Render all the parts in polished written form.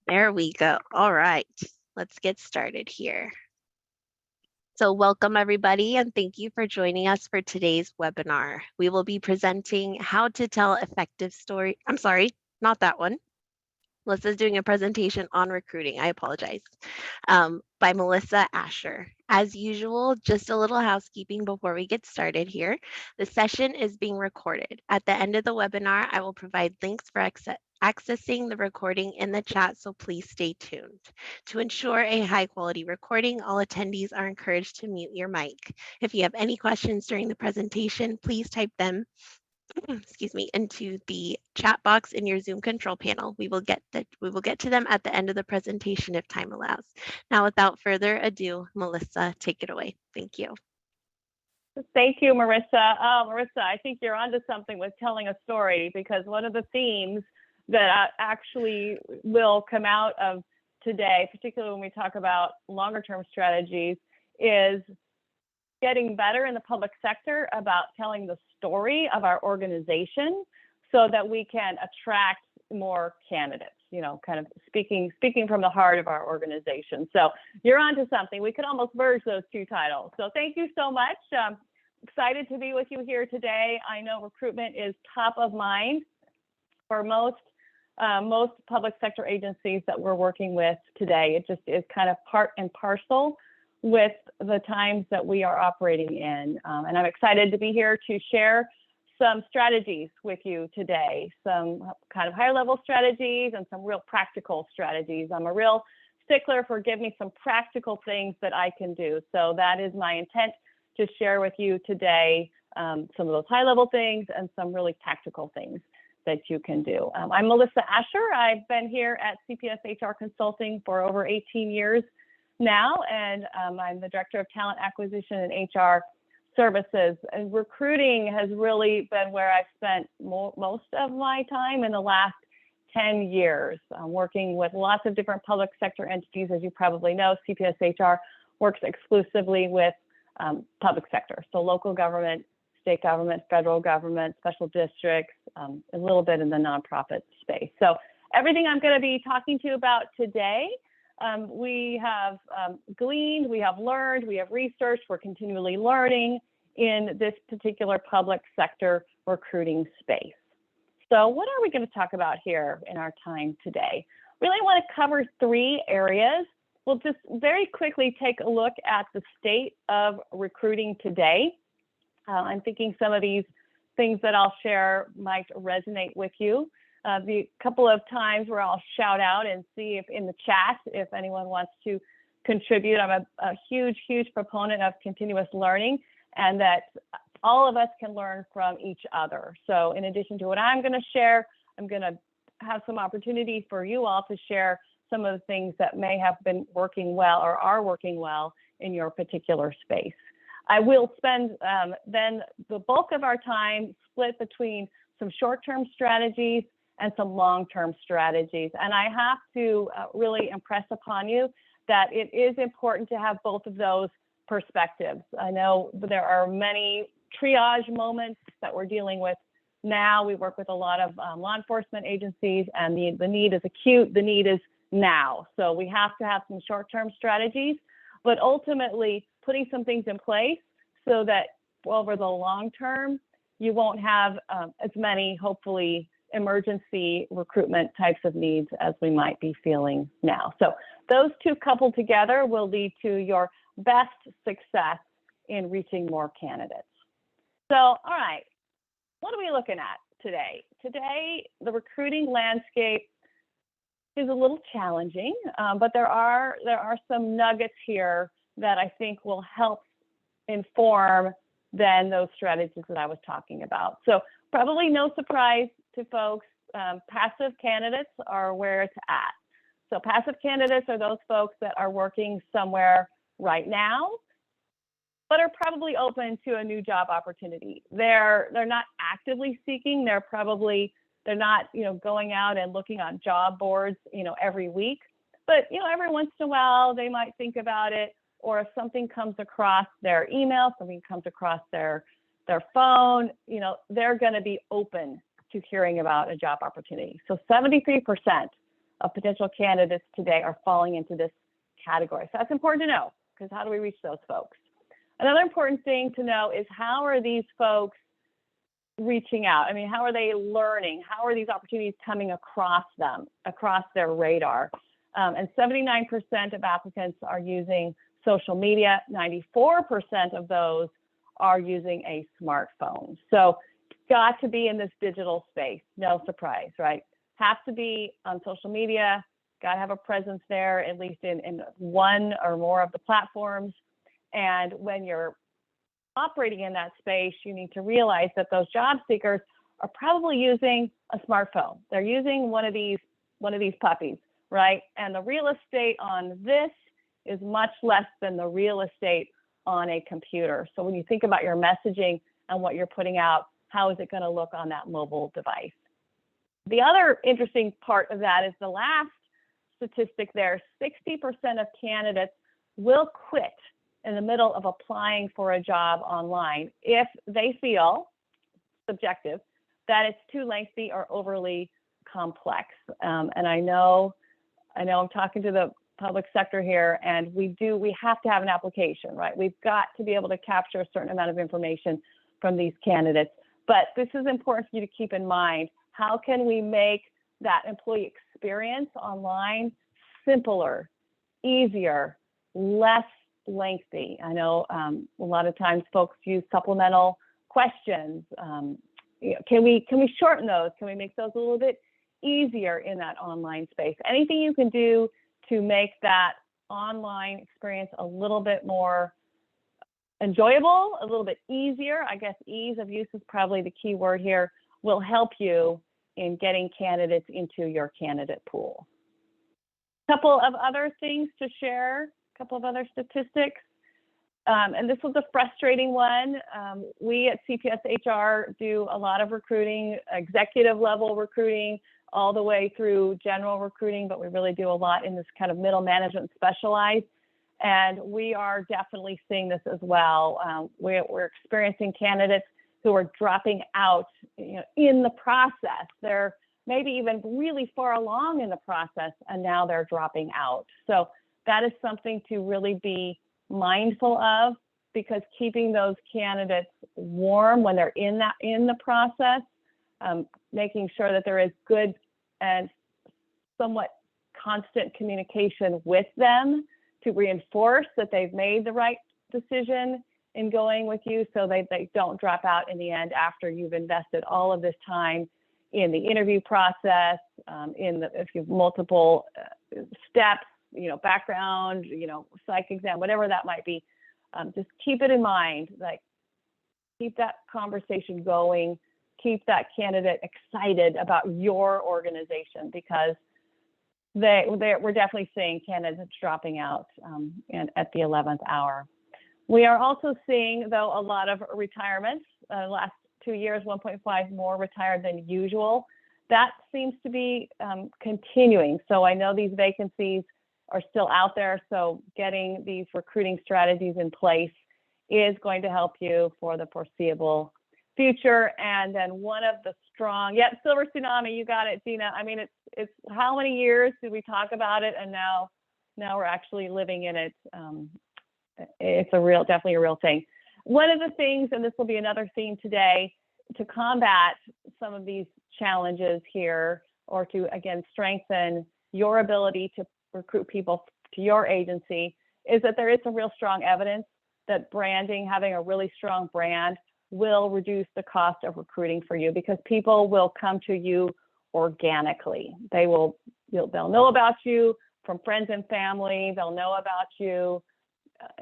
There we go. All right, let's get started here. So welcome everybody, and thank you for joining us for today's webinar. We will be presenting how to tell effective story. I'm sorry, not that one. Melissa's doing a presentation on recruiting. I apologize. By Melissa Asher. As usual, just a little housekeeping before we get started here. The session is being recorded. At the end of the webinar, I will provide links for accessing the recording in the chat, so please stay tuned. To ensure a high quality recording, all attendees are encouraged to mute your mic. If you have any questions during the presentation, please type them into the chat box in your Zoom control panel. We will get to them at the end of the presentation if time allows. Now, without further ado, Melissa, take it away. Thank you. Thank you, Marissa. Marissa, I think you're onto something with telling a story, because one of the themes that actually will come out of today, particularly when we talk about longer term strategies, is getting better in the public sector about telling the story of our organization so that we can attract more candidates, kind of speaking from the heart of our organization. So you're onto something. We could almost merge those two titles. So thank you so much. Excited to be with you here today. I know recruitment is top of mind for most public sector agencies that we're working with today. It just is kind of part and parcel with the times that we are operating in. And I'm excited to be here to share some strategies with you today, some kind of higher level strategies and some real practical strategies. I'm a real stickler for give me some practical things that I can do. So that is my intent to share with you today, some of those high level things and some really tactical things that you can do. I'm Melissa Asher. I've been here at CPS HR Consulting for over 18 years now, and I'm the Director of Talent Acquisition and HR Services. And recruiting has really been where I've spent most of my time in the last 10 years, working with lots of different public sector entities. As you probably know, CPS HR works exclusively with public sector, so local government, state government, federal government, special districts, a little bit in the nonprofit space. So everything I'm going to be talking to you about today, we have gleaned, we have learned, we have researched, we're continually learning in this particular public sector recruiting space. So what are we going to talk about here in our time today? Really want to cover three areas. We'll just very quickly take a look at the state of recruiting today. I'm thinking some of these things that I'll share might resonate with you. The couple of times where I'll shout out and see if in the chat, if anyone wants to contribute. I'm a huge proponent of continuous learning, and that all of us can learn from each other. So in addition to what I'm going to share, I'm going to have some opportunity for you all to share some of the things that may have been working well or are working well in your particular space. I will spend then the bulk of our time split between some short-term strategies and some long-term strategies. And I have to really impress upon you that it is important to have both of those perspectives. I know there are many triage moments that we're dealing with now. We work with a lot of law enforcement agencies, and the need is acute, the need is now. So we have to have some short-term strategies, but ultimately putting some things in place so that over the long term, you won't have as many, hopefully, emergency recruitment types of needs as we might be feeling now. So those two coupled together will lead to your best success in reaching more candidates. So, all right, what are we looking at today? Today, the recruiting landscape is a little challenging, but there are some nuggets here that I think will help inform then those strategies that I was talking about. So probably no surprise to folks, passive candidates are where it's at. So passive candidates are those folks that are working somewhere right now, but are probably open to a new job opportunity. They're not actively seeking. They're not going out and looking on job boards every week, but every once in a while they might think about it, or if something comes across their email, something comes across their phone, they're going to be open to hearing about a job opportunity. So 73% of potential candidates today are falling into this category. So that's important to know, because how do we reach those folks? Another important thing to know is, how are these folks reaching out? I mean, how are they learning? How are these opportunities coming across them, across their radar? And 79% of applicants are using social media. 94% of those are using a smartphone. So got to be in this digital space. No surprise, right? Have to be on social media. Got to have a presence there, at least in one or more of the platforms. And when you're operating in that space, you need to realize that those job seekers are probably using a smartphone. They're using one of these puppies, right? And the real estate on this is much less than the real estate on a computer. So when you think about your messaging and what you're putting out, how is it going to look on that mobile device? The other interesting part of that is the last statistic there. 60% of candidates will quit in the middle of applying for a job online if they feel, subjective, that it's too lengthy or overly complex. And I know I'm talking to the public sector here, and we have to have an application, right? We've got to be able to capture a certain amount of information from these candidates. But this is important for you to keep in mind. How can we make that employee experience online simpler, easier, less lengthy? I know a lot of times folks use supplemental questions. Can we shorten those? Can we make those a little bit easier in that online space? Anything you can do to make that online experience a little bit more enjoyable, a little bit easier, I guess ease of use is probably the key word here, will help you in getting candidates into your candidate pool. A couple of other things to share, a couple of other statistics. And this was a frustrating one. We at CPS HR do a lot of recruiting, executive level recruiting, all the way through general recruiting, but we really do a lot in this kind of middle management specialized. And we are definitely seeing this as well. We're experiencing candidates who are dropping out, in the process. They're maybe even really far along in the process, and now they're dropping out. So that is something to really be mindful of, because keeping those candidates warm when they're in the process, making sure that there is good and somewhat constant communication with them to reinforce that they've made the right decision in going with you, so they don't drop out in the end after you've invested all of this time in the interview process, if you have multiple steps, background, psych exam, whatever that might be. Just keep it in mind, like keep that conversation going, keep that candidate excited about your organization, because we're definitely seeing candidates dropping out at the 11th hour. We are also seeing, though, a lot of retirements. Last 2 years, 1.5 more retired than usual. That seems to be continuing. So I know these vacancies are still out there. So getting these recruiting strategies in place is going to help you for the foreseeable future. And then one of the strong, silver tsunami, you got it, Gina. I mean, it's how many years did we talk about it? And now we're actually living in it. It's definitely a real thing. One of the things, and this will be another theme today, to combat some of these challenges here, or to, again, strengthen your ability to recruit people to your agency, is that there is some real strong evidence that branding, having a really strong brand, will reduce the cost of recruiting for you, because people will come to you organically. They'll know about you from friends and family. They'll know about you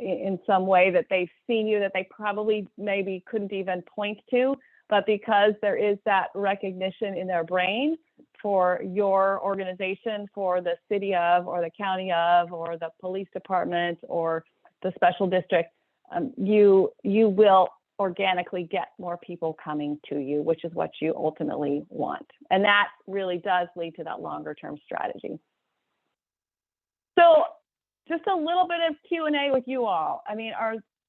in some way that they've seen you that they probably maybe couldn't even point to, but because there is that recognition in their brain for your organization, for the city of, or the county of, or the police department, or the special district, you will organically get more people coming to you, which is what you ultimately want. And that really does lead to that longer term strategy. So just a little bit of Q&A with you all. I mean,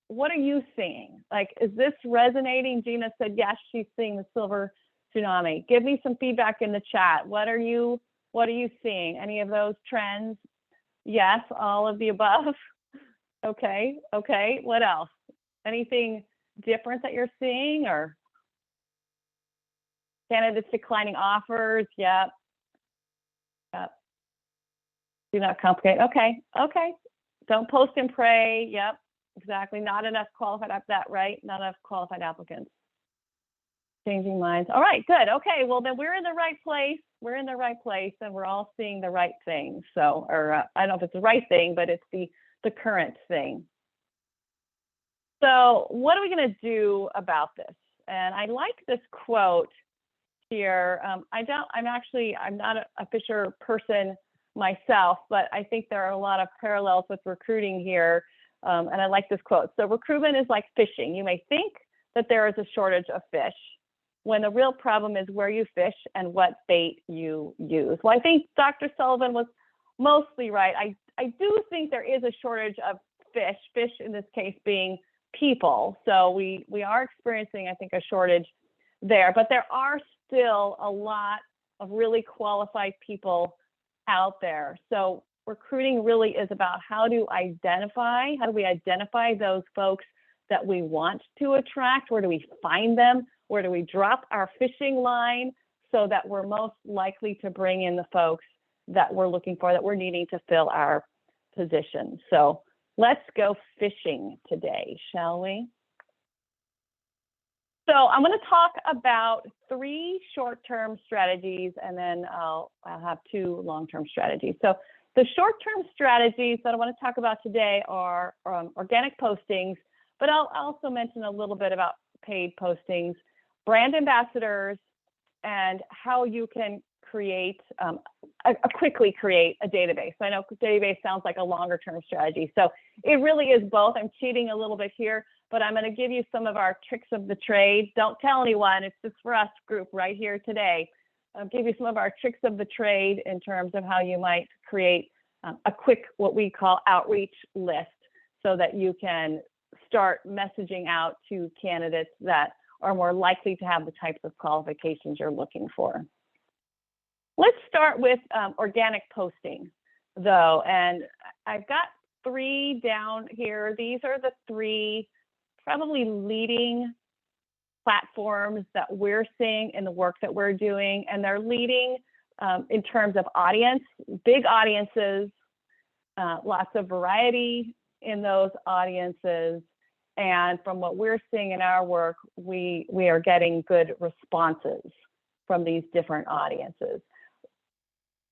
what are you seeing? Like, is this resonating? Gina said, yes, she's seeing the silver tsunami. Give me some feedback in the chat. What are you What are you seeing? Any of those trends? Yes, all of the above. Okay, okay. What else? Anything different that you're seeing, or candidates declining offers? Yep. Yep. Do not complicate. Okay, okay. Don't post and pray. Yep, exactly. Not enough qualified, that right? Not enough qualified applicants. Changing minds. All right, good. Okay, well then we're in the right place. We're in the right place, and we're all seeing the right thing. So, or I don't know if it's the right thing, but it's the current thing. So, what are we going to do about this? And I like this quote here. I'm not a Fisher person myself, but I think there are a lot of parallels with recruiting here. And I like this quote. So, recruitment is like fishing. You may think that there is a shortage of fish, when the real problem is where you fish and what bait you use. Well, I think Dr. Sullivan was mostly right. I do think there is a shortage of fish in this case being people. So we are experiencing, I think, a shortage there, but there are still a lot of really qualified people out there. So recruiting really is about how do we identify those folks that we want to attract? Where do we find them? Where do we drop our fishing line so that we're most likely to bring in the folks that we're looking for, that we're needing to fill our positions? So let's go fishing today, shall we? So I'm going to talk about 3 short-term strategies, and then I'll have 2 long-term strategies. So the short-term strategies that I want to talk about today are organic postings, but I'll also mention a little bit about paid postings, brand ambassadors, and how you can create quickly create a database. I know database sounds like a longer term strategy. So it really is both. I'm cheating a little bit here, but I'm going to give you some of our tricks of the trade. Don't tell anyone. It's just for us group right here today. I'll give you some of our tricks of the trade in terms of how you might create a quick, what we call outreach list, so that you can start messaging out to candidates that are more likely to have the types of qualifications you're looking for. Let's start with organic posting, though, and I've got 3 down here. These are the 3 probably leading platforms that we're seeing in the work that we're doing, and they're leading in terms of audience, big audiences, lots of variety in those audiences. And from what we're seeing in our work, we are getting good responses from these different audiences.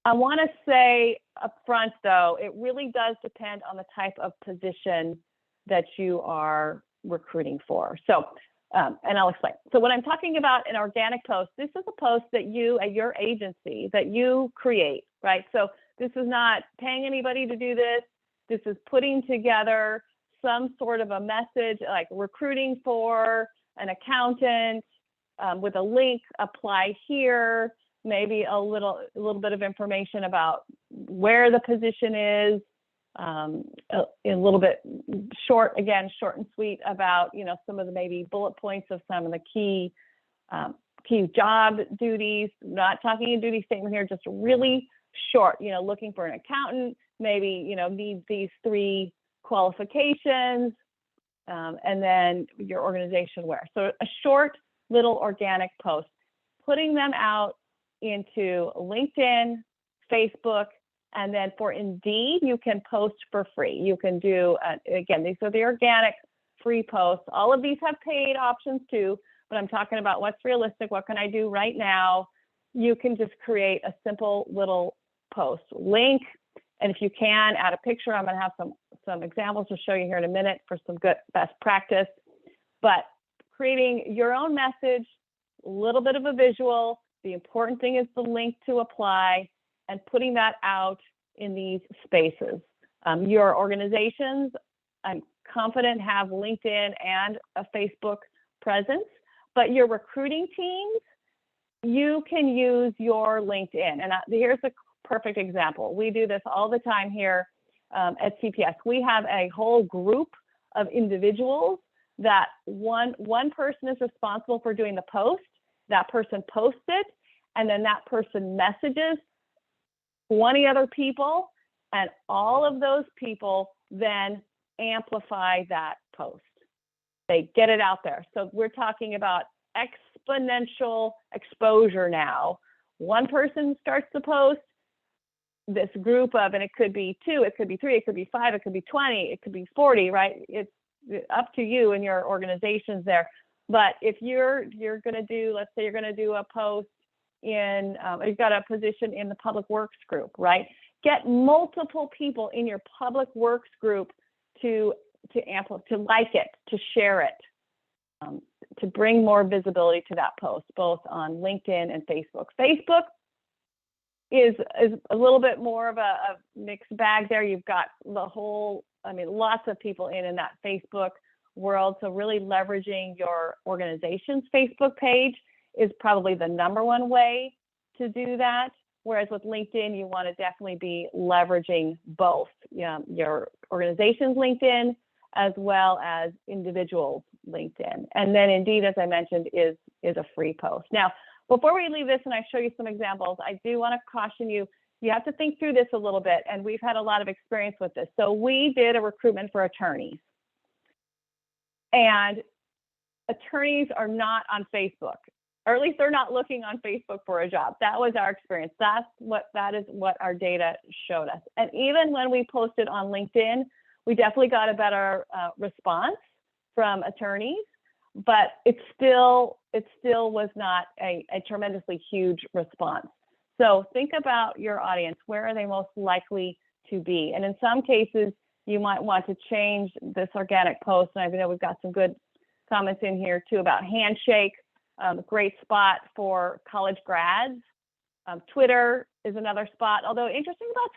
I want to say up front, though, it really does depend on the type of position that you are recruiting for. So, and I'll explain. So when I'm talking about an organic post, this is a post that you, at your agency, that you create, right? So this is not paying anybody to do this. This is putting together some sort of a message, like recruiting for an accountant, with a link, apply here, maybe a little bit of information about where the position is, a little bit short and sweet about, some of the maybe bullet points of some of the key job duties. Not talking a duty statement here, just really short, looking for an accountant, maybe, needs these 3 qualifications, and then your organization where. So a short little organic post, putting them out into LinkedIn, Facebook, and then for Indeed, you can post for free. You can do, again, these are the organic free posts. All of these have paid options too, but I'm talking about what's realistic. What can I do right now? You can just create a simple little post, link, and if you can, add a picture. I'm going to have some examples to show you here in a minute for some good best practice. But creating your own message, a little bit of a visual. The important thing is the link to apply, and putting that out in these spaces. Your organizations, I'm confident, have LinkedIn and a Facebook presence, but your recruiting teams, you can use your LinkedIn. And here's a perfect example. We do this all the time here at CPS. We have a whole group of individuals that one person is responsible for doing the post. That person posts it, and then that person messages 20 other people, and all of those people then amplify that post. They get it out there. So we're talking about exponential exposure now. One person starts the post, this group of, and it could be 2, it could be 3, it could be 5, it could be 20, it could be 40, right? It's up to you and your organizations there. But if you're going to do, let's say you're going to do a post in, you've got a position in the public works group, right? Get multiple people in your public works group to like it, to share it, to bring more visibility to that post, both on LinkedIn and Facebook. Facebook is a little bit more of a mixed bag there. You've got the whole, lots of people in that Facebook world. So really leveraging your organization's Facebook page is probably the #1 way to do that. Whereas with LinkedIn, you want to definitely be leveraging both, your organization's LinkedIn as well as individuals' LinkedIn. And then Indeed, as I mentioned, is a free post. Now, before we leave this and I show you some examples, I do want to caution you, you have to think through this a little bit, and we've had a lot of experience with this. So we did a recruitment for attorneys, and attorneys are not on Facebook, or at least they're not looking on Facebook for a job. That was our experience. That is what our data showed us. And even when we posted on LinkedIn, we definitely got a better response from attorneys, but it still was not a tremendously huge response. So think about your audience. Where are they most likely to be? And in some cases, you might want to change this organic post. And I know we've got some good comments in here too about Handshake, great spot for college grads. Twitter is another spot. Although interesting about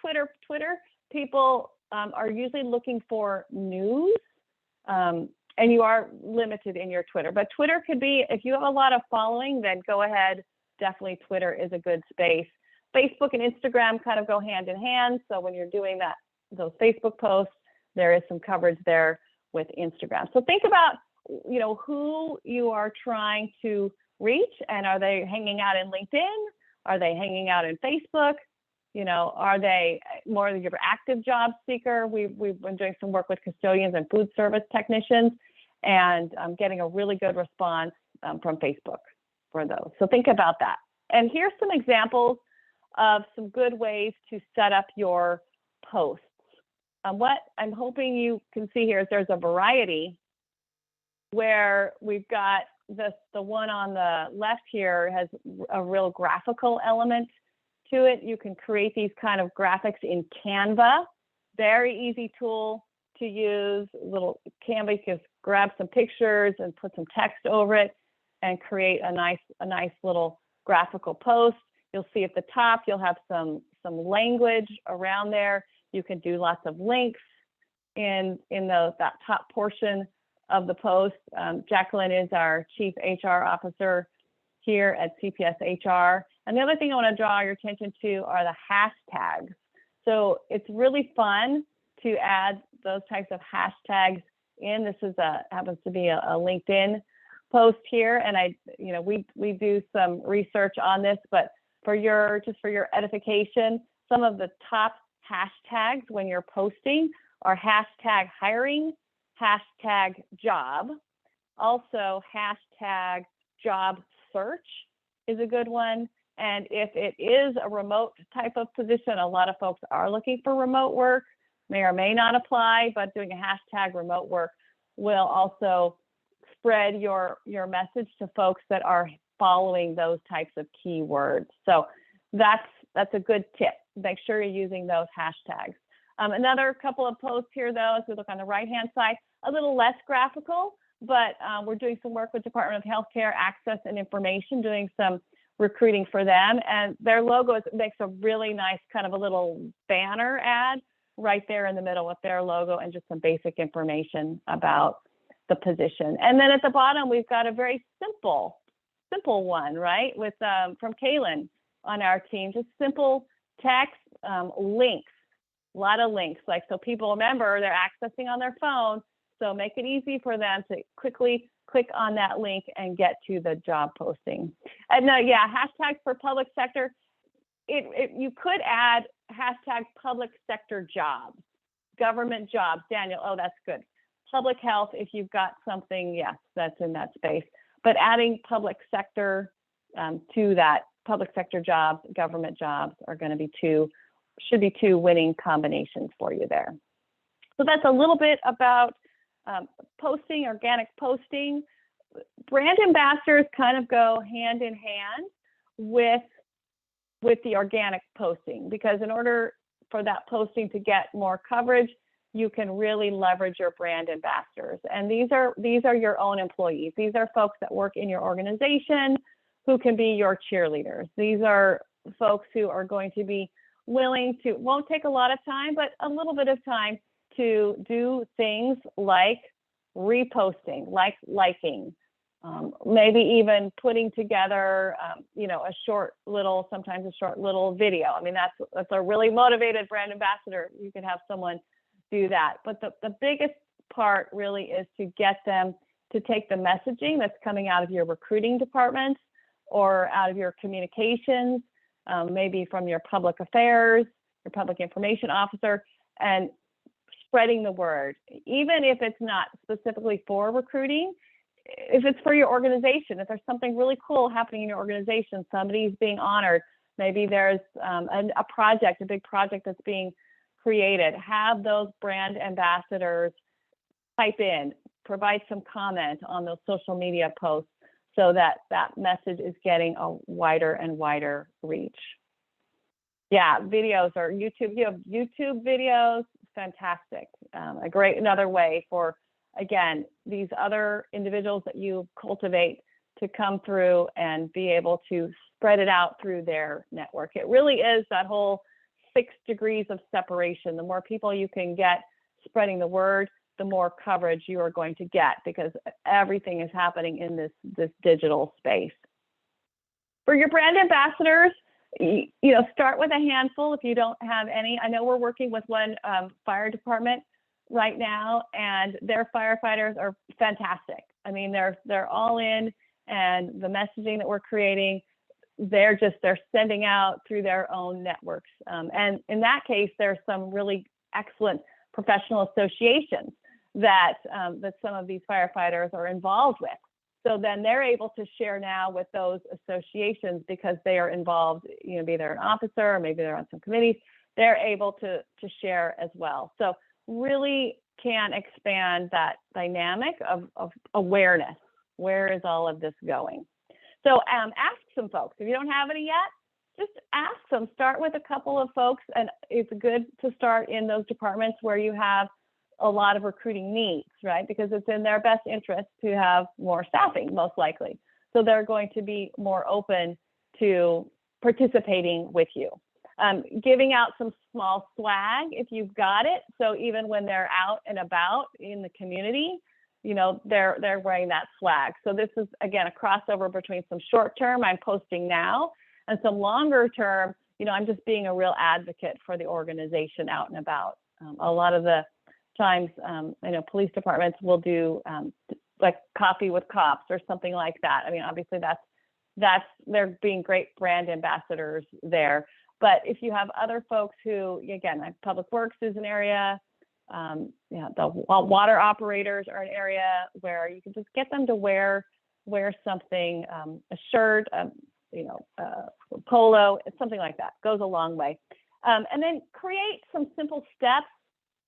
Twitter people are usually looking for news. And you are limited in your Twitter. But Twitter could be, if you have a lot of following, then go ahead. Definitely Twitter is a good space. Facebook and Instagram kind of go hand in hand. So when you're doing those Facebook posts, there is some coverage there with Instagram. So think about, who you are trying to reach, and are they hanging out in LinkedIn? Are they hanging out in Facebook? Are they more of your active job seeker? We've been doing some work with custodians and food service technicians, and getting a really good response from Facebook for those. So think about that. And here's some examples of some good ways to set up your posts. What I'm hoping you can see here is there's a variety where we've got the one on the left here has a real graphical element to it. You can create these kind of graphics in Canva. Very easy tool to use. Little Canva, you can grab some pictures and put some text over it and create a nice little graphical post. You'll see at the top, you'll have some language around there. You can do lots of links in that top portion of the post. Jacqueline is our Chief HR Officer here at CPS HR. And the other thing I want to draw your attention to are the hashtags. So it's really fun to add those types of hashtags in. This happens to be a LinkedIn post here, and we do some research on this, but for your edification, some of the top hashtags when you're posting are hashtag hiring, hashtag job, also hashtag job search is a good one. And if it is a remote type of position, a lot of folks are looking for remote work, may or may not apply, but doing a hashtag remote work will also spread your message to folks that are following those types of keywords. So that's a good tip. Make sure you're using those hashtags. Another couple of posts here, though, as we look on the right-hand side, a little less graphical, but we're doing some work with Department of Healthcare Access and Information, doing some recruiting for them, and their logo makes a really nice kind of a little banner ad right there in the middle with their logo and just some basic information about the position. And then at the bottom, we've got a very simple one, right, with from Kaylin on our team, just simple text, links, a lot of links, like so people remember they're accessing on their phone, so make it easy for them to quickly click on that link and get to the job posting. And hashtags for public sector, you could add hashtag public sector jobs, government jobs. Daniel, oh, that's good. Public health, if you've got something, yes, that's in that space. But adding public sector to that, public sector jobs, government jobs are going to be should be two winning combinations for you there. So that's a little bit about posting, organic posting. Brand ambassadors kind of go hand in hand with the organic posting, because in order for that posting to get more coverage, you can really leverage your brand ambassadors. And these are your own employees. These are folks that work in your organization who can be your cheerleaders. These are folks who are going to be willing to, won't take a lot of time, but a little bit of time to do things like reposting, like liking, maybe even putting together, sometimes a short little video. I mean, that's a really motivated brand ambassador. You could have someone do that. But the biggest part really is to get them to take the messaging that's coming out of your recruiting department or out of your communications, maybe from your public affairs, your public information officer, and spreading the word. Even if it's not specifically for recruiting, if it's for your organization, if there's something really cool happening in your organization, somebody's being honored, maybe there's a big project that's being created, have those brand ambassadors type in, provide some comment on those social media posts so that that message is getting a wider and wider reach. Yeah, videos or YouTube, you have YouTube videos, fantastic. Another way for, again, these other individuals that you cultivate to come through and be able to spread it out through their network. It really is that whole 6 degrees of separation. The more people you can get spreading the word, the more coverage you are going to get, because everything is happening in this digital space. For your brand ambassadors, start with a handful if you don't have any. I know we're working with one fire department right now, and their firefighters are fantastic. I mean, they're all in, and the messaging that we're creating, they're sending out through their own networks. And in that case, there's some really excellent professional associations that some of these firefighters are involved with. So then they're able to share now with those associations because they are involved, maybe they're an officer or maybe they're on some committees, they're able to share as well. So really can expand that dynamic of awareness. Where is all of this going? So ask some folks. If you don't have any yet, just ask them. Start with a couple of folks, and it's good to start in those departments where you have a lot of recruiting needs, right? Because it's in their best interest to have more staffing, most likely. So they're going to be more open to participating with you. Giving out some small swag if you've got it. So even when they're out and about in the community, they're wearing that swag. So this is, again, a crossover between some short term, I'm posting now, and some longer term, I'm just being a real advocate for the organization out and about. A lot of the times, police departments will do like coffee with cops or something like that. I mean, obviously that's they're being great brand ambassadors there. But if you have other folks who, again, like public works is an area, the water operators are an area where you can just get them to wear something, a shirt, polo, something like that goes a long way. And then create some simple steps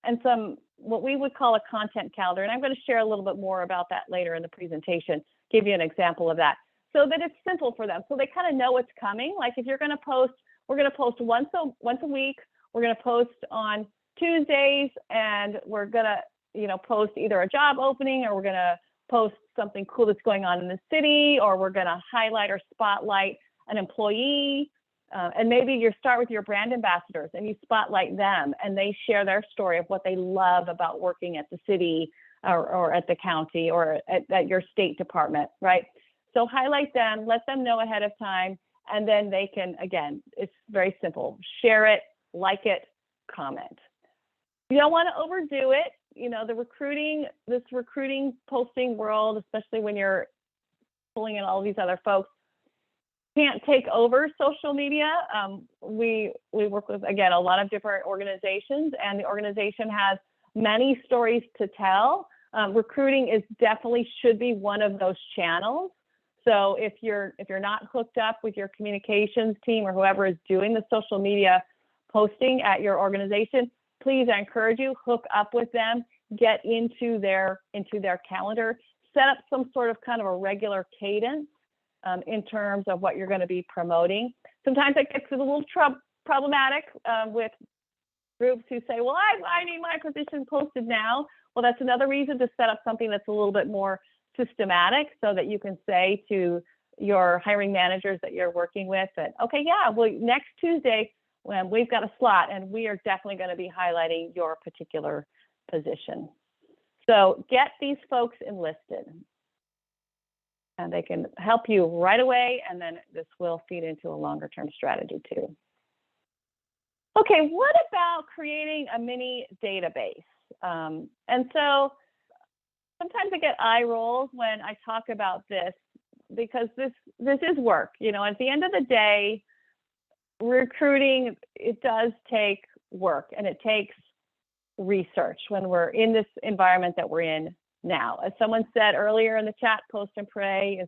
and some what we would call a content calendar. And I'm going to share a little bit more about that later in the presentation, give you an example of that, so that it's simple for them. So they kind of know what's coming. Like if you're going to post, we're going to post once a week. We're going to post on Tuesdays, and we're going to, post either a job opening, or we're going to post something cool that's going on in the city, or we're going to highlight or spotlight an employee. And maybe you start with your brand ambassadors and you spotlight them, and they share their story of what they love about working at the city or at the county or at your state department, right? So highlight them, let them know ahead of time, and then they can, again, it's very simple. Share it, like it, comment. You don't want to overdo it. This recruiting posting world, especially when you're pulling in all of these other folks, can't take over social media. We work with, again, a lot of different organizations, and the organization has many stories to tell. Recruiting is definitely should be one of those channels. So if you're not hooked up with your communications team or whoever is doing the social media posting at your organization, please, I encourage you, hook up with them, get into their calendar, set up some sort of kind of a regular cadence in terms of what you're going to be promoting. Sometimes it gets a little problematic with groups who say, well, I need my position posted now. Well, that's another reason to set up something that's a little bit more systematic, so that you can say to your hiring managers that you're working with that, okay, yeah, well, next Tuesday, when we've got a slot and we are definitely going to be highlighting your particular position. So get these folks enlisted, and they can help you right away, and then this will feed into a longer term strategy too. Okay, what about creating a mini database? And so sometimes I get eye rolls when I talk about this, because this is work. You know, at the end of the day, recruiting, it does take work, and it takes research when we're in this environment that we're in now. As someone said earlier in the chat, post and pray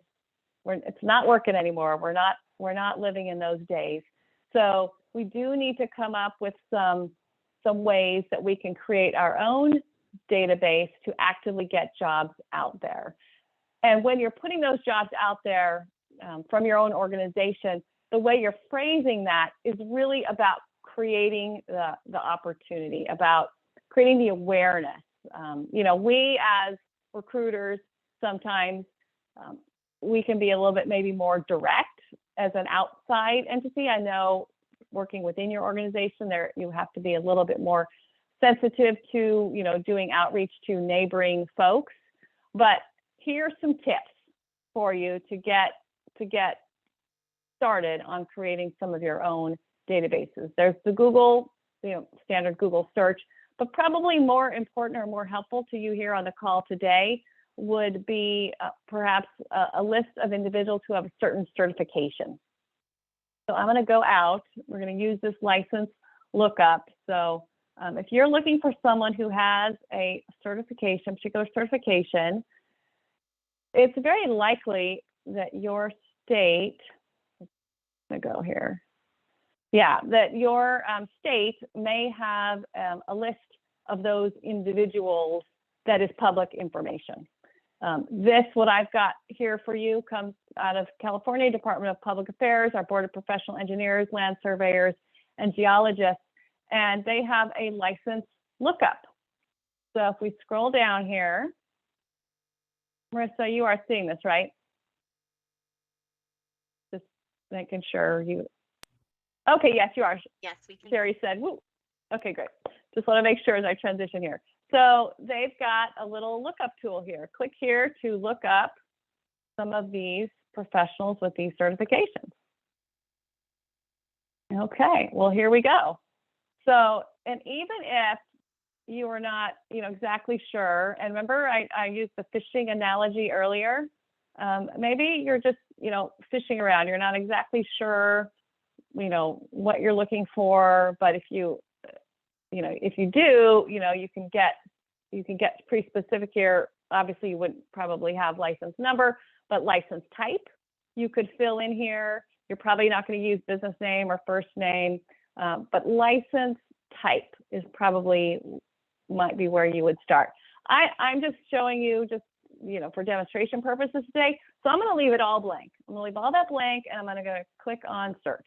it's not working anymore. We're not living in those days. So we do need to come up with some ways that we can create our own database to actively get jobs out there. And when you're putting those jobs out there from your own organization, the way you're phrasing that is really about creating the opportunity, about creating the awareness. You know, we as recruiters, sometimes we can be a little bit maybe more direct as an outside entity. I know working within your organization, there you have to be a little bit more sensitive to, you know, doing outreach to neighboring folks. But here's some tips for you to get started on creating some of your own databases. There's the Google, standard Google search, but probably more important or more helpful to you here on the call today would be perhaps a list of individuals who have a certain certification. So I'm going to go out. We're going to use this license lookup. So if you're looking for someone who has a certification, particular certification, it's very likely that your state, I'm going to go here. Yeah, that your state may have a list of those individuals that is public information. What I've got here for you comes out of California Department of Public Affairs, our Board of Professional Engineers, Land Surveyors, and Geologists, and they have a license lookup. So if we scroll down here, Marissa, you are seeing this, right? Just making sure you, okay, yes, you are. Yes, we can. Sherry said, woo. Okay, great. Just want to make sure as I transition here. So they've got a little lookup tool here. Click here to look up some of these professionals with these certifications. Okay, well, here we go. So, and even if you are not, exactly sure, and remember I used the fishing analogy earlier, maybe you're just, fishing around. You're not exactly sure, what you're looking for, but if you do, you can get pretty specific here. Obviously, you wouldn't probably have license number, but license type you could fill in here. You're probably not going to use business name or first name, but license type is probably might be where you would start. I'm just showing you just, for demonstration purposes today. So I'm going to leave it all blank. I'm going to leave all that blank, and I'm going to click on search.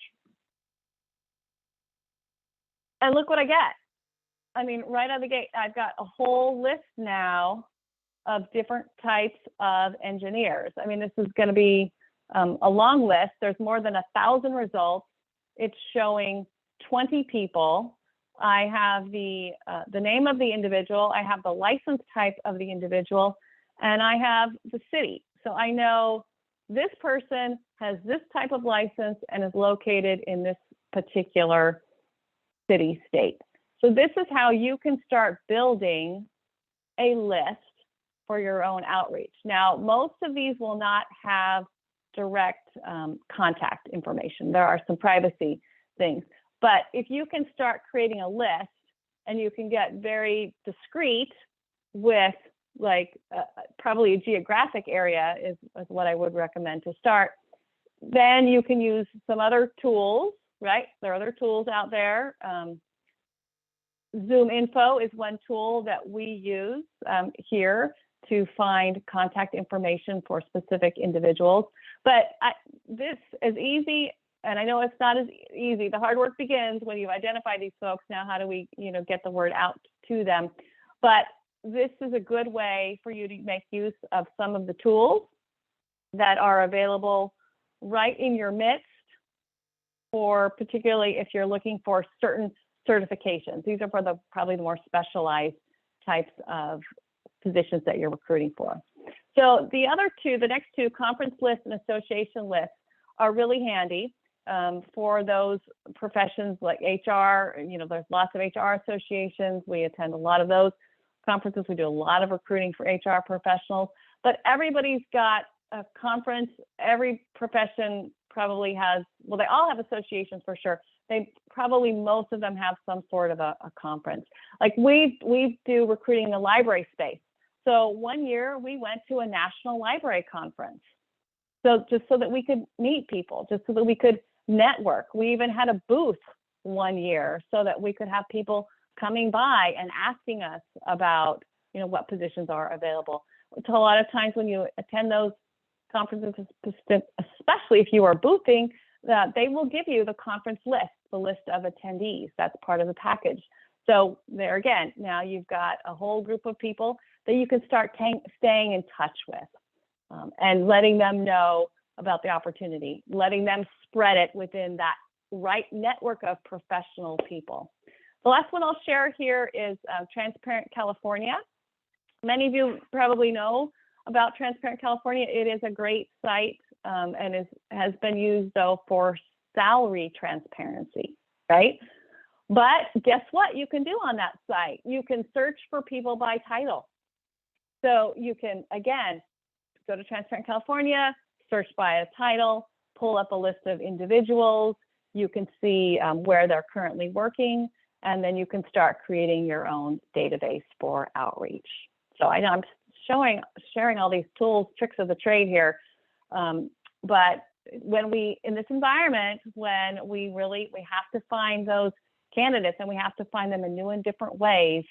And look what I get. I mean, right out of the gate, I've got a whole list now of different types of engineers. I mean, this is going to be a long list. There's more than 1,000 results. It's showing 20 people. I have the name of the individual. I have the license type of the individual, and I have the city. So I know this person has this type of license and is located in this particular city, state. So this is how you can start building a list for your own outreach. Now, most of these will not have direct contact information. There are some privacy things. But if you can start creating a list and you can get very discreet with like probably a geographic area is what I would recommend to start, then you can use some other tools, right? There are other tools out there. Zoom Info is one tool that we use here to find contact information for specific individuals. But this is easy, and I know it's not as easy. The hard work begins when you identify these folks. Now, how do we, get the word out to them? But this is a good way for you to make use of some of the tools that are available right in your midst, for particularly if you're looking for certain certifications. These are for probably the more specialized types of positions that you're recruiting for. So the next two, conference lists and association lists, are really handy for those professions like HR. There's lots of HR associations. We attend a lot of those conferences. We do a lot of recruiting for HR professionals, but everybody's got a conference. Every profession probably has, well, they all have associations for sure. Most of them have some sort of a conference. Like we do recruiting in the library space. So one year we went to a national library conference. So just so that we could meet people, just so that we could network. We even had a booth one year so that we could have people coming by and asking us about, what positions are available. So a lot of times when you attend those conferences, especially if you are boothing, they will give you the conference list, the list of attendees. That's part of the package. So there again, now you've got a whole group of people that you can start staying in touch with and letting them know about the opportunity, letting them spread it within that right network of professional people. The last one I'll share here is Transparent California. Many of you probably know about Transparent California. It is a great site and has been used, though, for salary transparency, right? But guess what you can do on that site? You can search for people by title. So you can, again, go to Transparent California, search by a title, pull up a list of individuals. You can see where they're currently working, and then you can start creating your own database for outreach. So I know I'm sharing all these tools, tricks of the trade here, but in this environment, when we have to find those candidates and we have to find them in new and different ways,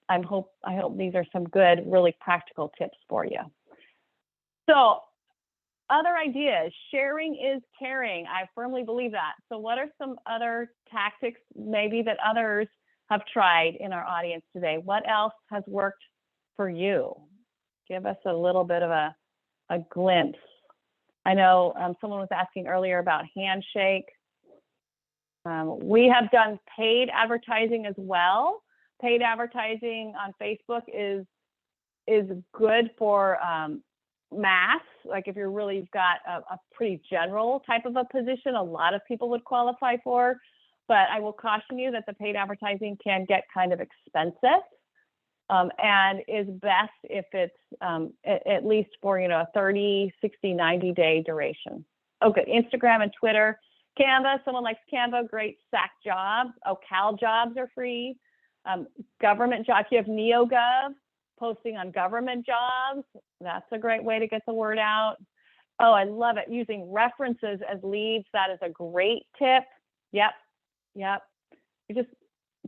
I hope these are some good, really practical tips for you. So other ideas, sharing is caring. I firmly believe that. So what are some other tactics maybe that others have tried in our audience today? What else has worked for you? Give us a little bit of a glimpse. I know someone was asking earlier about Handshake. We have done paid advertising as well. Paid advertising on Facebook is good for mass. Like if you've got a pretty general type of a position, a lot of people would qualify for. But I will caution you that the paid advertising can get kind of expensive. And is best if it's at least for, a 30, 60, 90-day duration. Oh, good. Instagram and Twitter. Canva, someone likes Canva, great SAC jobs. Oh, Cal jobs are free. Government jobs, you have NeoGov, posting on government jobs. That's a great way to get the word out. Oh, I love it. Using references as leads. That is a great tip. Yep. You just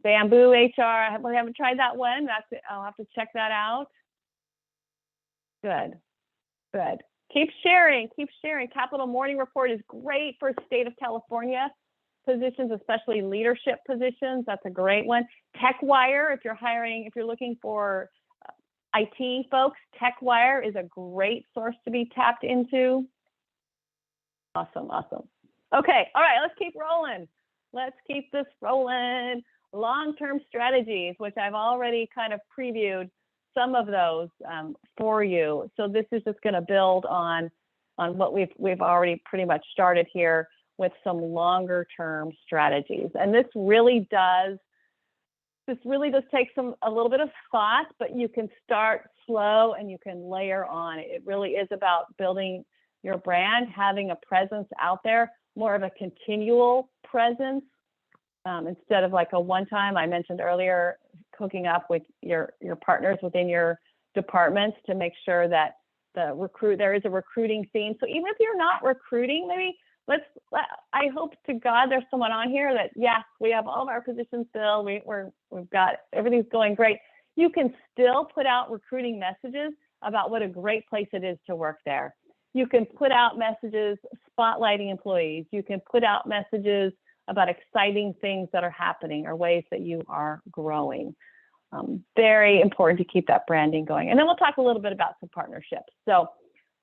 Bamboo HR. I haven't tried that one. I'll have to check that out. Good. Keep sharing. Capital Morning Report is great for state of California positions, especially leadership positions. That's a great one. TechWire, if you're looking for IT folks, TechWire is a great source to be tapped into. Awesome. Okay, all right, let's keep rolling. Let's keep this rolling. Long-term strategies, which I've already kind of previewed some of those for you. So this is just going to build on what we've already pretty much started here with some longer-term strategies. And this really does take a little bit of thought, but you can start slow and you can layer on. It really is about building your brand, having a presence out there, more of a continual presence, instead of like a one-time. I mentioned earlier, hooking up with your partners within your departments to make sure that there is a recruiting theme. So even if you're not recruiting, maybe I hope to God there's someone on here that, yes, we have all of our positions filled, we've got everything's going great. You can still put out recruiting messages about what a great place it is to work there. You can put out messages spotlighting employees. You can put out messages about exciting things that are happening or ways that you are growing. Very important to keep that branding going. And then we'll talk a little bit about some partnerships. So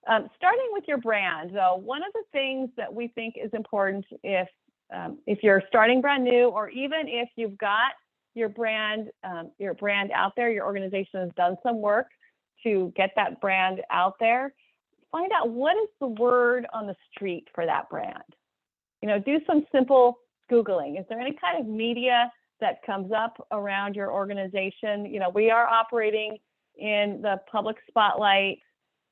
starting with your brand, though, one of the things that we think is important if you're starting brand new, or even if you've got your brand out there, your organization has done some work to get that brand out there, find out what is the word on the street for that brand. Do some simple Googling. Is there any kind of media that comes up around your organization? We are operating in the public spotlight.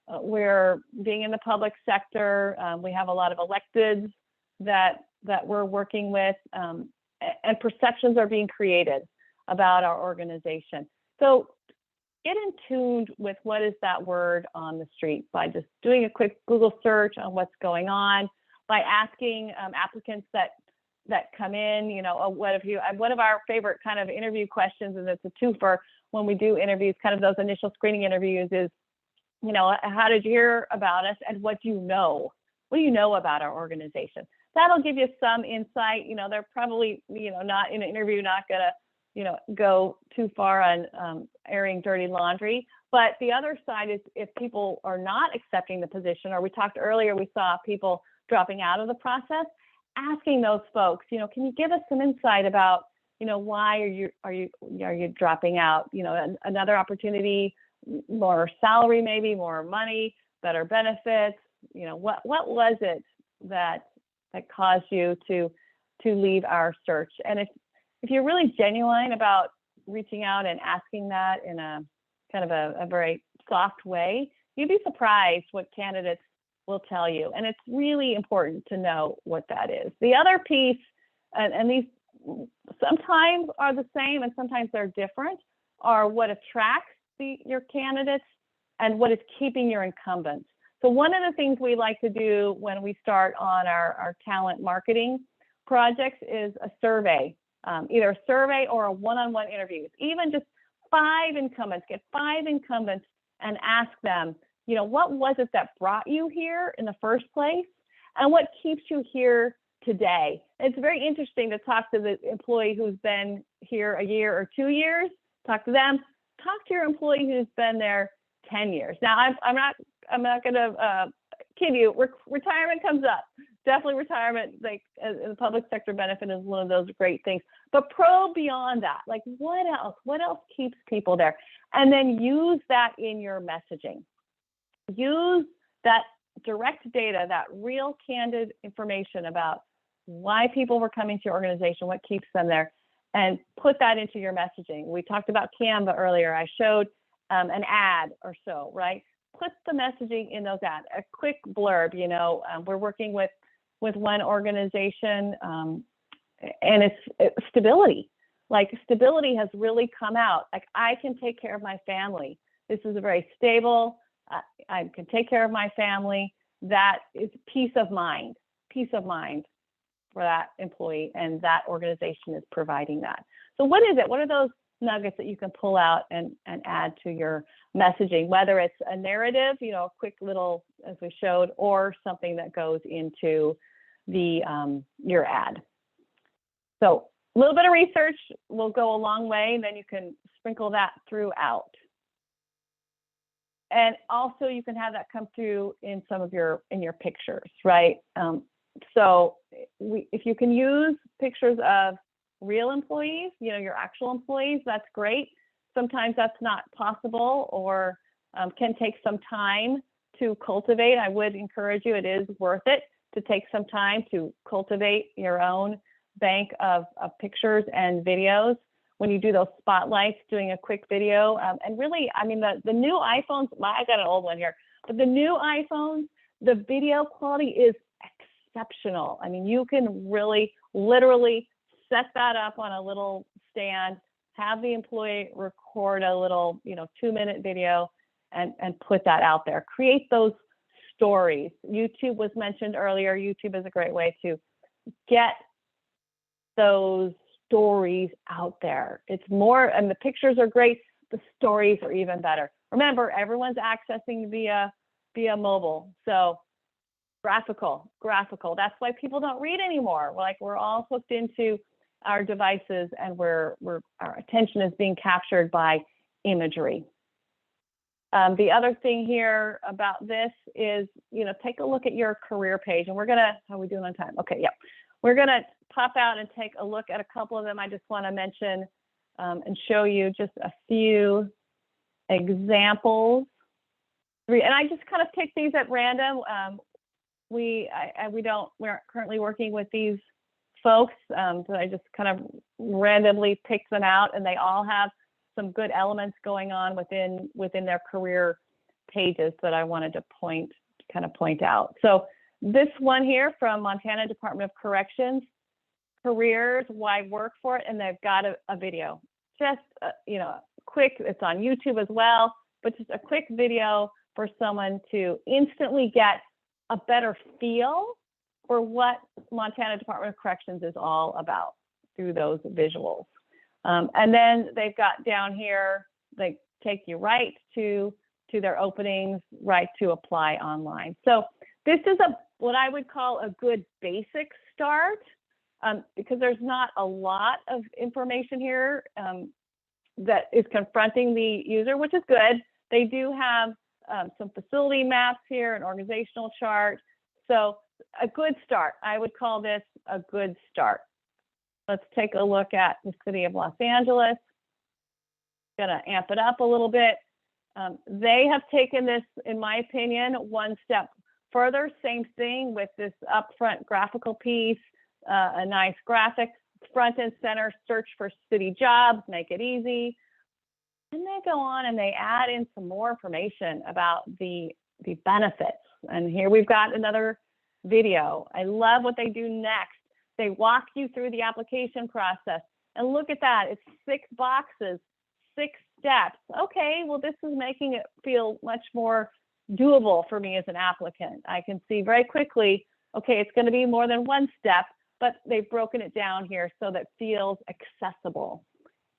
We're being in the public sector. We have a lot of electeds that we're working with, and perceptions are being created about our organization. So get in tune with what is that word on the street by just doing a quick Google search on what's going on, by asking applicants that come in, what have you, one of our favorite kind of interview questions, and it's a twofer when we do interviews, kind of those initial screening interviews, is, how did you hear about us, and what do you know? What do you know about our organization? That'll give you some insight. They're probably, not in an interview, not gonna, go too far on airing dirty laundry. But the other side is, if people are not accepting the position, or we talked earlier, we saw people dropping out of the process, asking those folks, can you give us some insight about, why are you dropping out? Another opportunity, more salary, maybe more money, better benefits. What was it that caused you to leave our search? And if you're really genuine about reaching out and asking that in a kind of a very soft way, you'd be surprised what candidates will tell you. And it's really important to know what that is. The other piece, and these sometimes are the same and sometimes they're different, are what attracts your candidates and what is keeping your incumbents. So one of the things we like to do when we start on our talent marketing projects is a survey, either a survey or a one-on-one interview. Even just 5 incumbents, get 5 incumbents and ask them, what was it that brought you here in the first place? And what keeps you here today? It's very interesting to talk to the employee who's been here a year or 2 years, talk to them, talk to your employee who's been there 10 years. Now, I'm not going to kid you, retirement comes up. Definitely retirement, like the public sector benefit is one of those great things. But probe beyond that, like what else? What else keeps people there? And then use that in your messaging. Use that direct data, that real candid information about why people were coming to your organization, what keeps them there, and put that into your messaging. We talked about Canva earlier. I showed an ad or so, right? Put the messaging in those ads. A quick blurb, we're working with one organization, and it's stability. Like stability has really come out. Like I can take care of my family. This is a very stable, I can take care of my family. That is peace of mind for that employee, and that organization is providing that. So what is it? What are those nuggets that you can pull out and add to your messaging, whether it's a narrative, a quick little, as we showed, or something that goes into the your ad. So a little bit of research will go a long way, and then you can sprinkle that throughout. And also you can have that come through in some of your pictures, right? So if you can use pictures of real employees, your actual employees, that's great. Sometimes that's not possible, or can take some time to cultivate. I would encourage you, it is worth it to take some time to cultivate your own bank of pictures and videos. When you do those spotlights, doing a quick video, and really, I mean, the new iPhones, I got an old one here, but the new iPhones, The video quality is exceptional. I mean, you can really literally set that up on a little stand, have the employee record a little, 2-minute video and put that out there. Create those stories. YouTube was mentioned earlier. YouTube is a great way to get those stories out there. It's more, and the pictures are great. The stories are even better. Remember, everyone's accessing via mobile. So graphical. That's why people don't read anymore. We're all hooked into our devices, and our attention is being captured by imagery. The other thing here about this is, take a look at your career page, and how are we doing on time? Okay, yeah. We're gonna pop out and take a look at a couple of them. I just want to mention and show you just a few examples. And I just kind of picked these at random. We aren't currently working with these folks, so I just kind of randomly picked them out, and they all have some good elements going on within their career pages that I wanted to point out. So this one here from Montana Department of Corrections, careers, why work for it, and they've got a video. Just quick, it's on YouTube as well, but just a quick video for someone to instantly get a better feel for what Montana Department of Corrections is all about through those visuals. And then they've got down here, they take you right to their openings, right to apply online. So this is what I would call a good basic start, because there's not a lot of information here that is confronting the user, which is good. They do have some facility maps here, an organizational chart. So a good start. I would call this a good start. Let's take a look at the city of Los Angeles. Gonna amp it up a little bit. They have taken this, in my opinion, one step further. Same thing with this upfront graphical piece, a nice graphic, front and center, search for city jobs, make it easy. And they go on and they add in some more information about the benefits. And here we've got another video. I love what they do next. They walk you through the application process, and look at that. It's 6 boxes, 6 steps. Okay, well, this is making it feel much more doable for me as an applicant. I can see very quickly, okay, it's going to be more than one step, but they've broken it down here so that it feels accessible.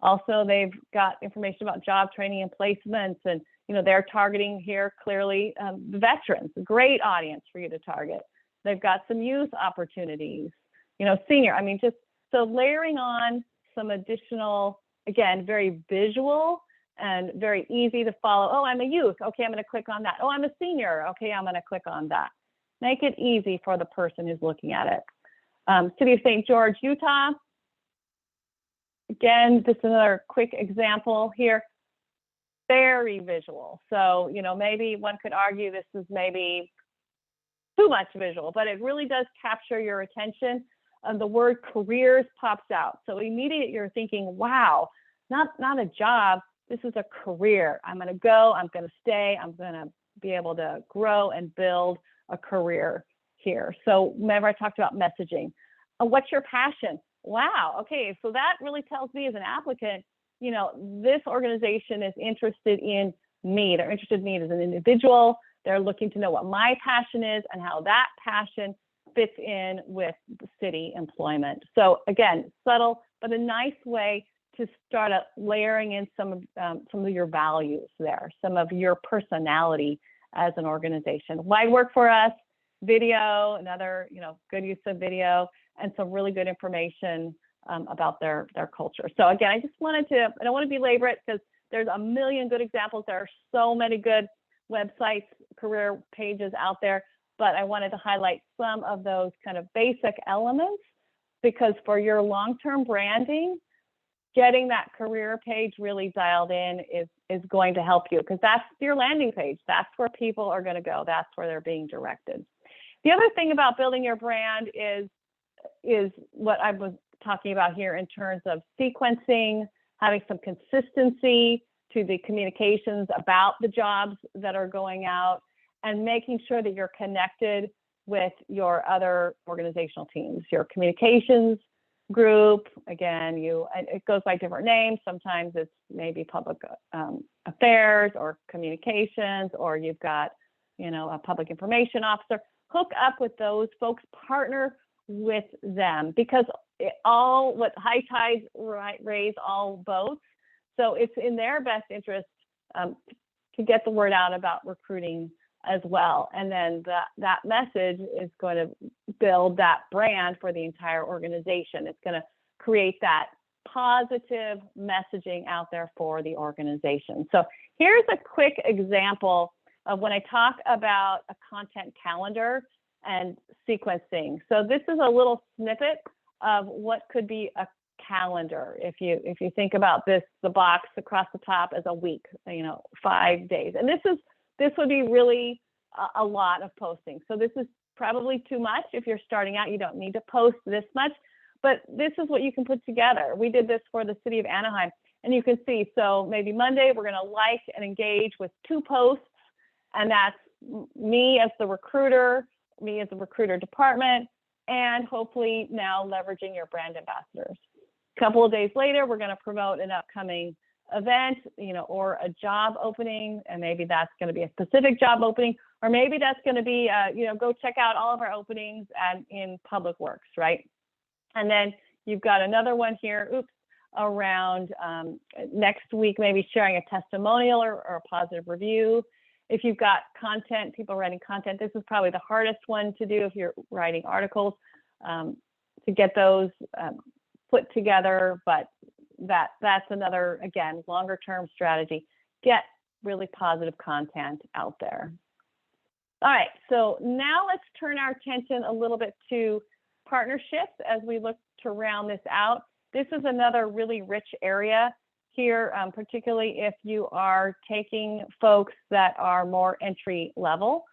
Also, they've got information about job training and placements, and they're targeting here clearly veterans, a great audience for you to target. They've got some youth opportunities, senior. I mean, just so layering on some additional, again, very visual and very easy to follow. Oh, I'm a youth. Okay, I'm going to click on that. Oh, I'm a senior. Okay, I'm going to click on that. Make it easy for the person who's looking at it. City of St. George, Utah. Again, just another quick example here. Very visual. So, maybe one could argue this is maybe too much visual, but it really does capture your attention. The word careers pops out. So immediately you're thinking, wow, not a job, this is a career. I'm going to go, I'm going to stay, I'm going to be able to grow and build a career here. So remember I talked about messaging. What's your passion? Wow, okay, so that really tells me as an applicant, this organization is interested in me. They're interested in me as an individual. They're looking to know what my passion is and how that passion fits in with the city employment. So again, subtle, but a nice way to start layering in some of your values there, some of your personality as an organization. Why work for us? Video, another good use of video, and some really good information about their culture. So again, I don't want to belabor it because there's a million good examples. There are so many good websites, career pages out there, but I wanted to highlight some of those kind of basic elements because for your long-term branding, getting that career page really dialed in is going to help you because that's your landing page. That's where people are going to go. That's where they're being directed. The other thing about building your brand is what I was talking about here in terms of sequencing, having some consistency to the communications about the jobs that are going out, and making sure that you're connected with your other organizational teams, your communications group. Again, it goes by different names. Sometimes it's maybe public affairs or communications, or you've got, a public information officer. Hook up with those folks, partner with them, because what high tides raise all boats. So it's in their best interest to get the word out about recruiting as well. And then that message is going to build that brand for the entire organization. It's going to create that positive messaging out there for the organization. So here's a quick example of when I talk about a content calendar and sequencing. So this is a little snippet of what could be a calendar. If you think about this, the box across the top as a week, 5 days. And this would be really a lot of posting. So this is probably too much. If you're starting out, you don't need to post this much, but this is what you can put together. We did this for the city of Anaheim, and you can see, so maybe Monday, we're going to like and engage with 2 posts, and that's me as the recruiter department, and hopefully now leveraging your brand ambassadors. A couple of days later, we're going to promote an upcoming event, or a job opening, and maybe that's going to be a specific job opening, or maybe that's going to be, go check out all of our openings in Public Works, right? And then you've got another one here, around next week, maybe sharing a testimonial or a positive review. If you've got content, people writing content, this is probably the hardest one to do if you're writing articles, to get those put together, but that's another, again, longer term strategy. Get really positive content out there. All right, so now let's turn our attention a little bit to partnerships as we look to round this out. This is another really rich area here, particularly if you are taking folks that are more entry level.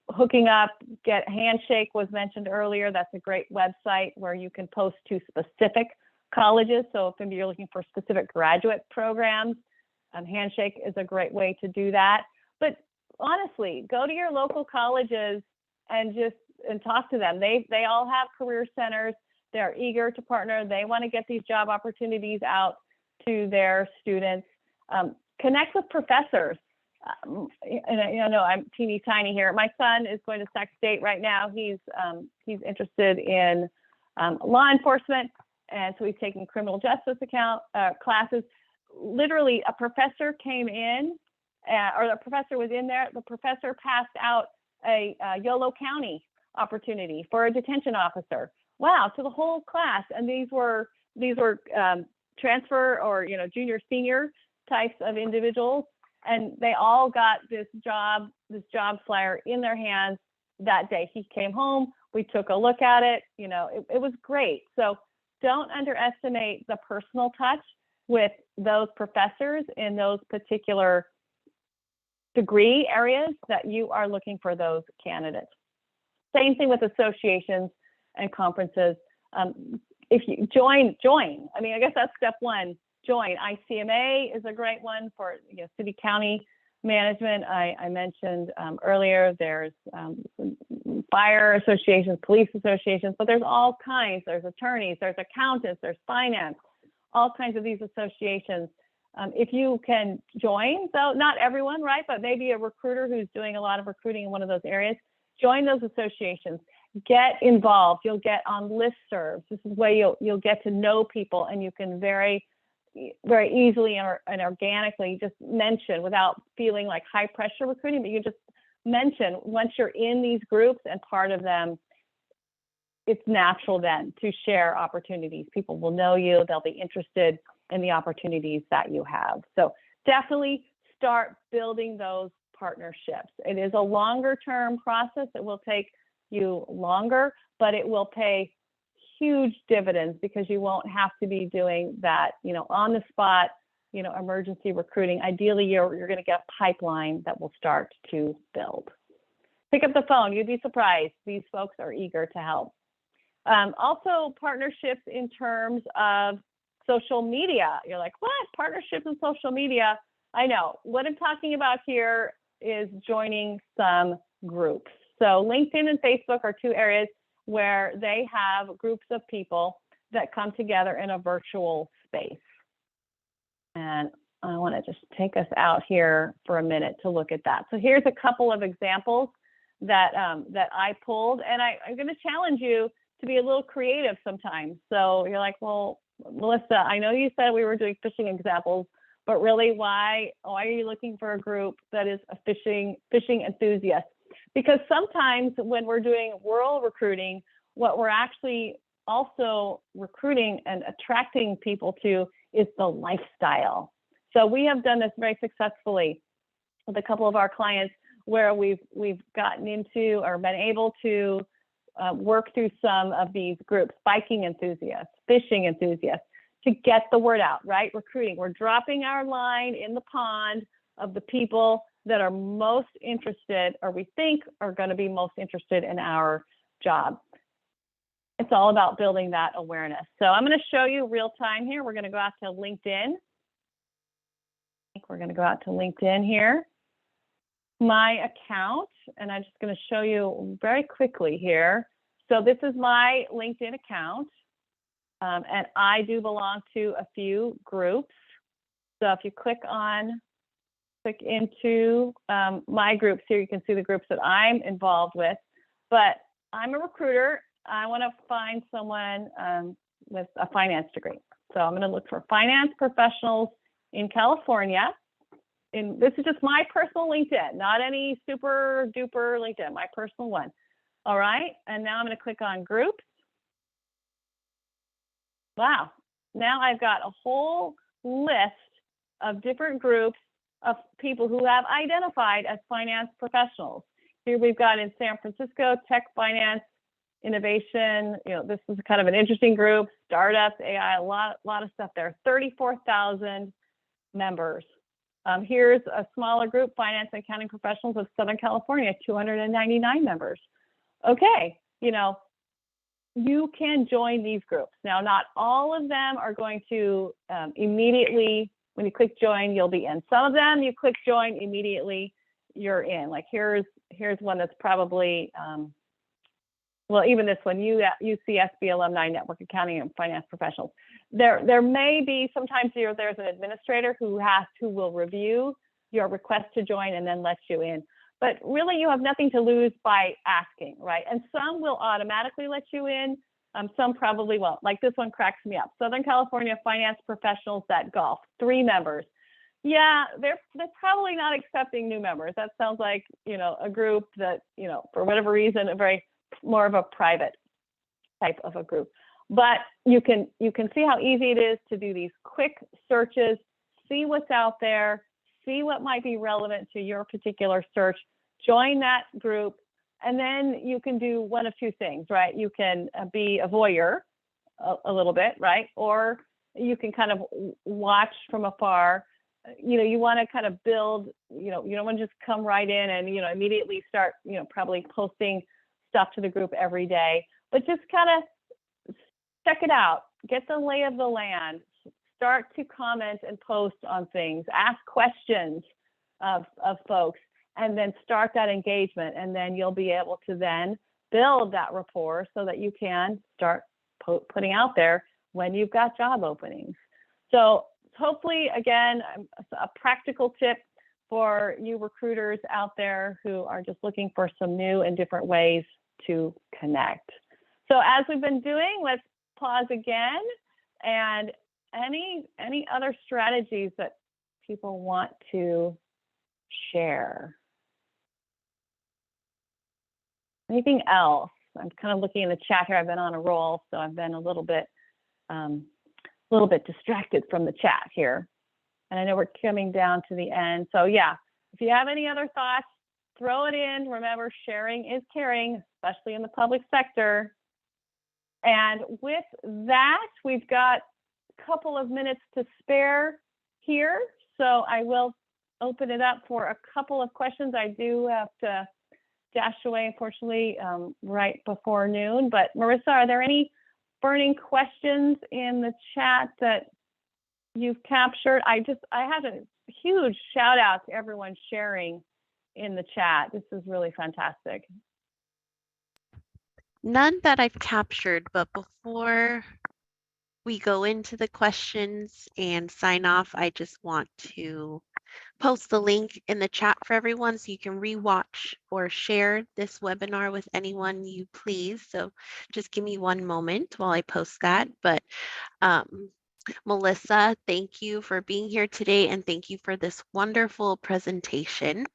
Hooking up, Handshake was mentioned earlier. That's a great website where you can post to specific colleges. So if maybe you're looking for specific graduate programs, Handshake is a great way to do that. But honestly, go to your local colleges and talk to them. They all have career centers. They're eager to partner. They want to get these job opportunities out to their students. Connect with professors. And I'm teeny tiny here. My son is going to Sac State right now. He's interested in law enforcement, and so he's taking criminal justice classes. Literally, a professor came in, or the professor was in there. The professor passed out a Yolo County opportunity for a detention officer. Wow, to the whole class, and these were transfer or junior senior types of individuals, and they all got this job flyer in their hands that day. He came home, we took a look at it, it was great. So don't underestimate the personal touch with those professors in those particular degree areas that you are looking for those candidates. Same thing with associations and conferences. If you join, I mean, I guess that's step one, join. ICMA is a great one for city county management. I mentioned earlier, there's fire associations, police associations, but there's all kinds. There's attorneys, there's accountants, there's finance, all kinds of these associations. If you can join, so not everyone, right, but maybe a recruiter who's doing a lot of recruiting in one of those areas, join those associations. Get involved. You'll get on listservs. This is where you'll get to know people, and you can very easily and organically just mention without feeling like high pressure recruiting, but you just mention once you're in these groups and part of them, it's natural then to share opportunities. People will know you. They'll be interested in the opportunities that you have. So definitely start building those partnerships. It is a longer term process. It will take you longer, but it will pay huge dividends because you won't have to be doing that, on the spot, emergency recruiting. Ideally, you're going to get a pipeline that will start to build. Pick up the phone. You'd be surprised. These folks are eager to help. Also, partnerships in terms of social media. You're like, what? Partnerships in social media? I know. What I'm talking about here is joining some groups. So LinkedIn and Facebook are two areas where they have groups of people that come together in a virtual space. And I want to just take us out here for a minute to look at that. So here's a couple of examples that that I pulled, and I'm going to challenge you to be a little creative sometimes. So you're like, well, Melissa, I know you said we were doing fishing examples, but really, why are you looking for a group that is a fishing enthusiast? Because sometimes when we're doing rural recruiting, what we're actually also recruiting and attracting people to is the lifestyle. So we have done this very successfully with a couple of our clients where we've gotten into or been able to work through some of these groups, biking enthusiasts, fishing enthusiasts, to get the word out, right? Recruiting. We're dropping our line in the pond of the people that are most interested, or we think are going to be most interested in our job. It's all about building that awareness. So I'm going to show you real time here. We're going to go out to LinkedIn. I think we're going to go out to LinkedIn here. My account, and I'm just going to show you very quickly here. So this is my LinkedIn account, and I do belong to a few groups. So if you click into my groups here, you can see the groups that I'm involved with. But I'm a recruiter. I want to find someone with a finance degree. So I'm going to look for finance professionals in California. And this is just my personal LinkedIn, not any super duper LinkedIn, my personal one. All right. And now I'm going to click on groups. Wow. Now I've got a whole list of different groups of people who have identified as finance professionals. Here we've got in San Francisco, tech, finance, innovation. You know, this is kind of an interesting group. Startups, AI, a lot of stuff there. 34,000 members. Here's a smaller group, finance and accounting professionals of Southern California, 299 members. Okay, you know, you can join these groups. Now, not all of them are going to immediately, when you click join, you'll be in. Some of them, you click join, immediately you're in. Like here's one that's probably, well, even this one, UCSB Alumni Network Accounting and Finance Professionals. There may be, sometimes there's an administrator who will review your request to join and then let you in. But really, you have nothing to lose by asking, right? And some will automatically let you in. Some probably won't. Like this one cracks me up. Southern California Finance Professionals that golf, 3 members. Yeah, they're probably not accepting new members. That sounds like, you know, a group that, you know, for whatever reason, more of a private type of a group. But you can see how easy it is to do these quick searches, see what's out there, see what might be relevant to your particular search, join that group, and then you can do one of two things, right? You can be a voyeur a little bit, right? Or you can kind of watch from afar. You know, you want to kind of build, you know, you don't want to just come right in and, you know, immediately start, you know, probably posting stuff to the group every day, but just kind of check it out, get the lay of the land, start to comment and post on things, ask questions of folks, and then start that engagement. And then you'll be able to then build that rapport so that you can start putting out there when you've got job openings. So hopefully, again, a practical tip for you recruiters out there who are just looking for some new and different ways to connect. So as we've been doing, let's pause again, and any other strategies that people want to share? Anything else? I'm kind of looking in the chat here. I've been on a roll, so I've been a little bit distracted from the chat here. And I know we're coming down to the end. So yeah, if you have any other thoughts, throw it in. Remember, sharing is caring, especially in the public sector. And with that, we've got a couple of minutes to spare here. So I will open it up for a couple of questions. I do have to dash away, unfortunately, right before noon. But Marissa, are there any burning questions in the chat that you've captured? I had a huge shout out to everyone sharing in the chat. This is really fantastic. None that I've captured, but before we go into the questions and sign off, I just want to post the link in the chat for everyone so you can rewatch or share this webinar with anyone you please. So just give me one moment while I post that. But Melissa, thank you for being here today and thank you for this wonderful presentation.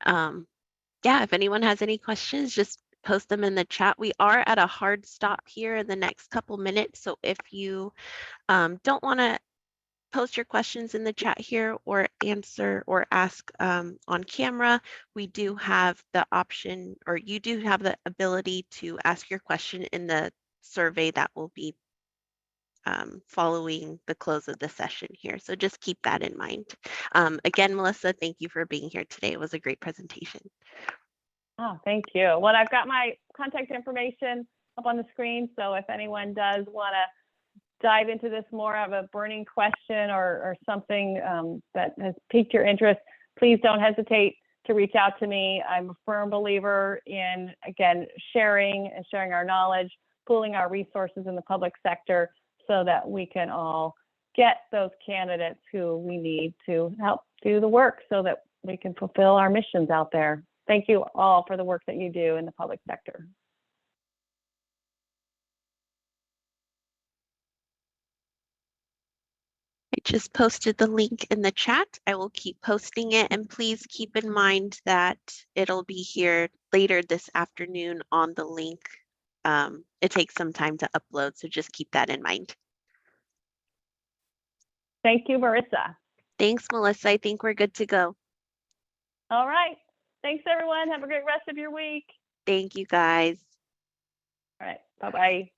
Yeah, if anyone has any questions, just post them in the chat. We are at a hard stop here in the next couple minutes. So if you don't want to post your questions in the chat here or answer or ask on camera, we do have the option, or you do have the ability to ask your question in the survey that will be following the close of the session here. So just keep that in mind. Again, Melissa, thank you for being here today. It was a great presentation. Oh, thank you. Well, I've got my contact information up on the screen. So if anyone does want to dive into this more of a burning question or something that has piqued your interest, please don't hesitate to reach out to me. I'm a firm believer in, again, sharing our knowledge, pooling our resources in the public sector so that we can all get those candidates who we need to help do the work so that we can fulfill our missions out there. Thank you all for the work that you do in the public sector. I just posted the link in the chat. I will keep posting it, and please keep in mind that it'll be here later this afternoon on the link. It takes some time to upload, so just keep that in mind. Thank you, Marissa. Thanks, Melissa. I think we're good to go. All right. Thanks, everyone. Have a great rest of your week. Thank you, guys. All right. Bye-bye.